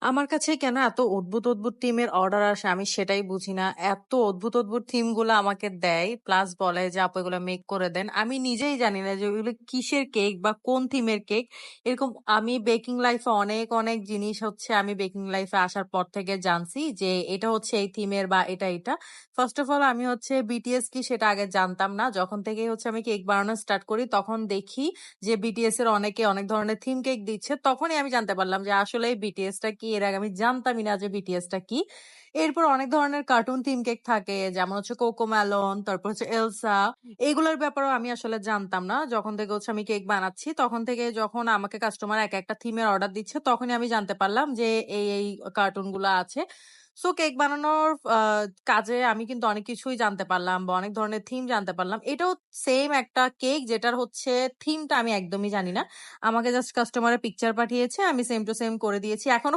আমার কাছে কেন এত অদ্ভুত, অদ্ভুত থিমের অর্ডার আসে আমি সেটাই বুঝি না। এত অদ্ভুত, অদ্ভুত থিম গুলা আমাকে দেয়। প্লাস বলে যে আপু এগুলা মেক করে দেন। আমি নিজেই জানি না যে ওগুলো কিসের কেক বা কোন থিমের কেক। এরকম আমি বেকিং লাইফে অনেক, অনেক জিনিস হচ্ছে আমি বেকিং লাইফে আসার পর থেকে জানছি যে এটা হচ্ছে এই থিমের বা এটা। ফার্স্ট অফ অল আমি হচ্ছে বিটিএস কি সেটা আগে জানতাম না। যখন থেকে হচ্ছে আমি কেক বানানো স্টার্ট করি তখন দেখি যে বিটিএস এর অনেকে অনেক ধরনের থিম কেক দিচ্ছে, তখনই আমি জানতে পারলাম যে আসলে বিটিএস টা কি। এর আগে আমি জানতামই না যে বিটিএস টা কি। এরপর অনেক ধরনের কার্টুন থিম কেক থাকে, যেমন হচ্ছে কোকোমেলন, তারপর হচ্ছে এলসা। এইগুলোর ব্যাপারেও আমি আসলে জানতাম না। যখন থেকে হচ্ছে আমি কেক বানাচ্ছি তখন থেকে যখন আমাকে কাস্টমার এক একটা থিমের অর্ডার দিচ্ছে তখনই আমি জানতে পারলাম যে এই কার্টুন গুলা আছে। সো কেক বানানোর কাজে আমি কিন্তু অনেক কিছুই জানতে পারলাম বা অনেক ধরনের থিম জানতে পারলাম। এটাও সেম একটা কেক যেটার হচ্ছে থিমটা আমি একদমই জানি না। আমাকে জাস্ট কাস্টমারের পিকচার পাঠিয়েছে, আমি সেম টু সেম করে দিয়েছি। এখনো